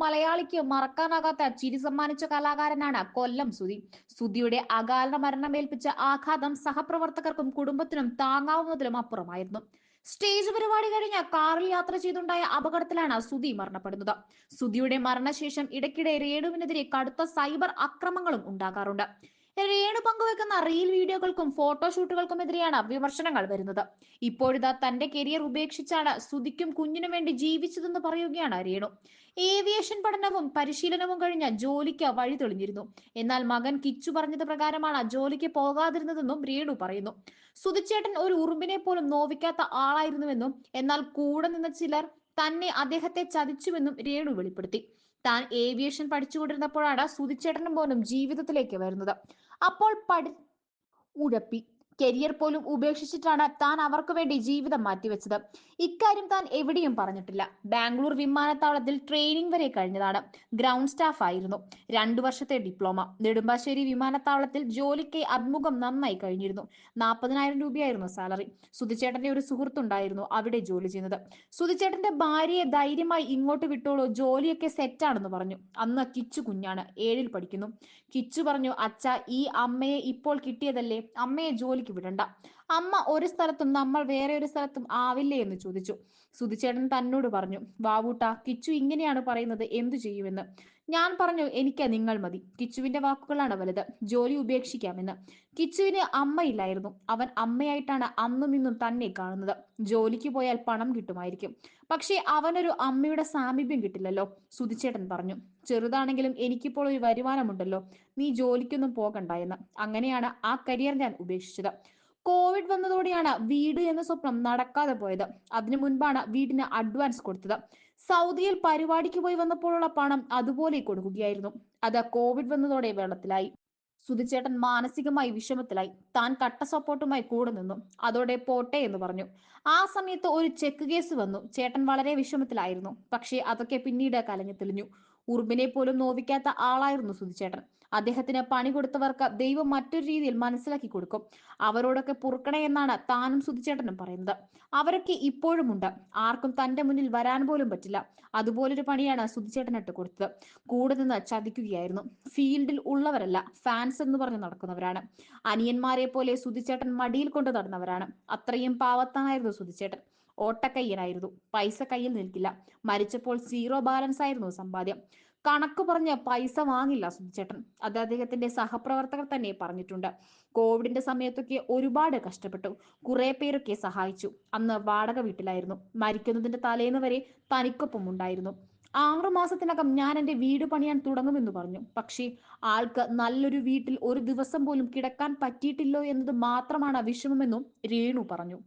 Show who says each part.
Speaker 1: മലയാളിക്ക് മറക്കാനാകാത്ത ചിരി സമ്മാനിച്ച കലാകാരനാണ് കൊല്ലം സുധി. സുധിയുടെ അകാല മരണമേൽപ്പിച്ച ആഘാതം സഹപ്രവർത്തകർക്കും കുടുംബത്തിനും താങ്ങാവുന്നതിലും അപ്പുറമായിരുന്നു. സ്റ്റേജ് പരിപാടി കഴിഞ്ഞ് കാറിൽ യാത്ര ചെയ്തുണ്ടായ അപകടത്തിലാണ് സുധി മരണപ്പെടുന്നത്. സുധിയുടെ മരണശേഷം ഇടയ്ക്കിടെ രേണുവിനെതിരെ കടുത്ത സൈബർ ആക്രമണങ്ങളും ഉണ്ടാകാറുണ്ട്. രേണു പങ്കുവെക്കുന്ന റീൽ വീഡിയോകൾക്കും ഫോട്ടോഷൂട്ടുകൾക്കുമെതിരെയാണ് വിമർശനങ്ങൾ വരുന്നത്. ഇപ്പോഴിതാ തന്റെ കരിയർ ഉപേക്ഷിച്ചാണ് സുധിക്കും കുഞ്ഞിനും വേണ്ടി ജീവിച്ചതെന്ന് പറയുകയാണ് രേണു. ഏവിയേഷൻ പഠനവും പരിശീലനവും കഴിഞ്ഞ ജോലിക്ക് വഴി തെളിഞ്ഞിരുന്നു. എന്നാൽ മകൻ കിച്ചു പറഞ്ഞത് പ്രകാരമാണ് ജോലിക്ക് പോകാതിരുന്നതെന്നും രേണു പറയുന്നു. സുധിച്ചേട്ടൻ ഒരു ഉറുമ്പിനെ പോലും നോവിക്കാത്ത ആളായിരുന്നുവെന്നും എന്നാൽ കൂടെ നിന്ന ചിലർ തന്നെ അദ്ദേഹത്തെ ചതിച്ചുവെന്നും രേണു വെളിപ്പെടുത്തി. താൻ ഏവിയേഷൻ പഠിച്ചുകൊണ്ടിരുന്നപ്പോഴാണ് സുധിച്ചേട്ടനും മോനും ജീവിതത്തിലേക്ക് വരുന്നത്. അപ്പോൾ ഉഴപ്പി കരിയർ പോലും ഉപേക്ഷിച്ചിട്ടാണ് താൻ അവർക്ക് വേണ്ടി ജീവിതം മാറ്റിവെച്ചത്. ഇക്കാര്യം താൻ എവിടെയും പറഞ്ഞിട്ടില്ല. ബാംഗ്ലൂർ വിമാനത്താവളത്തിൽ ട്രെയിനിങ് വരെ കഴിഞ്ഞതാണ്. ഗ്രൗണ്ട് സ്റ്റാഫ് ആയിരുന്നു. 2 വർഷത്തെ ഡിപ്ലോമ. നെടുമ്പാശ്ശേരി വിമാനത്താവളത്തിൽ ജോലിക്ക് അഭിമുഖം നന്നായി കഴിഞ്ഞിരുന്നു. 40,000 രൂപയായിരുന്നു സാലറി. സുധിച്ചേട്ടന്റെ ഒരു സുഹൃത്തുണ്ടായിരുന്നു അവിടെ ജോലി ചെയ്യുന്നത്. സുധിച്ചേട്ടന്റെ ഭാര്യയെ ധൈര്യമായി ഇങ്ങോട്ട് വിട്ടോളൂ, ജോലിയൊക്കെ സെറ്റാണെന്ന് പറഞ്ഞു. അന്ന് കിച്ചു കുഞ്ഞാണ്, 7ൽ പഠിക്കുന്നു. കിച്ചു പറഞ്ഞു, അച്ഛ, ഈ അമ്മയെ ഇപ്പോൾ കിട്ടിയതല്ലേ, അമ്മയെ ജോലിക്ക് വിടണ്ട. അമ്മ ഒരു സ്ഥലത്തും നമ്മൾ വേറെ ഒരു സ്ഥലത്തും ആവില്ലേ എന്ന് ചോദിച്ചു. സുധിച്ചേട്ടൻ തന്നോട് പറഞ്ഞു, വാവൂട്ട, കിച്ചു ഇങ്ങനെയാണ് പറയുന്നത്, എന്തു ചെയ്യുമെന്ന്. ഞാൻ പറഞ്ഞു, എനിക്ക് നിങ്ങൾ മതി. കിച്ചുവിന്റെ വാക്കുകളാണ് വലുത്. ജോലി ഉപേക്ഷിക്കാമെന്ന്. കിച്ചുവിന് അമ്മയില്ലായിരുന്നു. അവൻ അമ്മയായിട്ടാണ് അന്നും ഇന്നും തന്നെ കാണുന്നത്. ജോലിക്ക് പോയാൽ പണം കിട്ടുമായിരിക്കും, പക്ഷേ അവനൊരു അമ്മയുടെ സാമീപ്യം കിട്ടില്ലല്ലോ. സുധിച്ചേട്ടൻ പറഞ്ഞു, ചെറുതാണെങ്കിലും എനിക്കിപ്പോൾ ഒരു വരുമാനമുണ്ടല്ലോ, നീ ജോലിക്കൊന്നും പോകണ്ട എന്ന്. അങ്ങനെയാണ് ആ കരിയർ ഞാൻ ഉപേക്ഷിച്ചത്. കോവിഡ് വന്നതോടെയാണ് വീട് എന്ന സ്വപ്നം നടക്കാതെ പോയത്. അതിനു മുൻപാണ് വീടിന് അഡ്വാൻസ് കൊടുത്തത്. സൗദിയിൽ പരിപാടിക്ക് പോയി വന്നപ്പോഴുള്ള പണം അതുപോലെ കൊടുക്കുകയായിരുന്നു. അത് കോവിഡ് വന്നതോടെ വെള്ളത്തിലായി. സുധിച്ചേട്ടൻ മാനസികമായി വിഷമത്തിലായി. താൻ കട്ട സപ്പോർട്ടുമായി കൂടെ നിന്നു. അതോടെ പോട്ടെ എന്ന് പറഞ്ഞു. ആ സമയത്ത് ഒരു ചെക്ക് കേസ് വന്നു. ചേട്ടൻ വളരെ വിഷമത്തിലായിരുന്നു. പക്ഷേ അതൊക്കെ പിന്നീട് കലങ്ങി തെളിഞ്ഞു. ഉറുമ്പിനെ പോലും നോവിക്കാത്ത ആളായിരുന്നു സുധിച്ചേട്ടൻ. അദ്ദേഹത്തിന് പണി കൊടുത്തവർക്ക് ദൈവം മറ്റൊരു രീതിയിൽ മനസ്സിലാക്കി കൊടുക്കും. അവരോടൊക്കെ പൊറുക്കണേ എന്നാണ് താനും സുധിച്ചേട്ടനും പറയുന്നത്. അവരൊക്കെ ഇപ്പോഴുമുണ്ട്. ആർക്കും തന്റെ മുന്നിൽ വരാൻ പോലും പറ്റില്ല. അതുപോലൊരു പണിയാണ് സുധിച്ചേട്ടനിട്ട് കൊടുത്തത്. കൂടെ നിന്ന് ചതിക്കുകയായിരുന്നു. ഫീൽഡിൽ ഉള്ളവരല്ല, ഫാൻസ് എന്ന് പറഞ്ഞ് നടക്കുന്നവരാണ്. അനിയന്മാരെ പോലെ സുധിച്ചേട്ടൻ മടിയിൽ കൊണ്ട് നടന്നവരാണ്. അത്രയും പാവത്താനായിരുന്നു സുധിച്ചേട്ടൻ. ഓട്ടക്കയ്യനായിരുന്നു. പൈസ കയ്യിൽ നിൽക്കില്ല. മരിച്ചപ്പോൾ സീറോ ബാലൻസ് ആയിരുന്നു സമ്പാദ്യം. കണക്ക് പറഞ്ഞ് പൈസ വാങ്ങില്ല സുധിച്ചേട്ടൻ. അത് അദ്ദേഹത്തിന്റെ സഹപ്രവർത്തകർ തന്നെ പറഞ്ഞിട്ടുണ്ട്. കോവിഡിന്റെ സമയത്തൊക്കെ ഒരുപാട് കഷ്ടപ്പെട്ടു. കുറെ പേരൊക്കെ സഹായിച്ചു. അന്ന് വാടക വീട്ടിലായിരുന്നു. മരിക്കുന്നതിന്റെ തലേന്ന് വരെ തനിക്കൊപ്പം ഉണ്ടായിരുന്നു. 6 മാസത്തിനകം ഞാൻ എന്റെ വീട് പണിയാൻ തുടങ്ങുമെന്ന് പറഞ്ഞു. പക്ഷേ ആൾക്ക് നല്ലൊരു വീട്ടിൽ ഒരു ദിവസം പോലും കിടക്കാൻ പറ്റിയിട്ടില്ലോ എന്നത് മാത്രമാണ് വിഷമമെന്നും രേണു പറഞ്ഞു.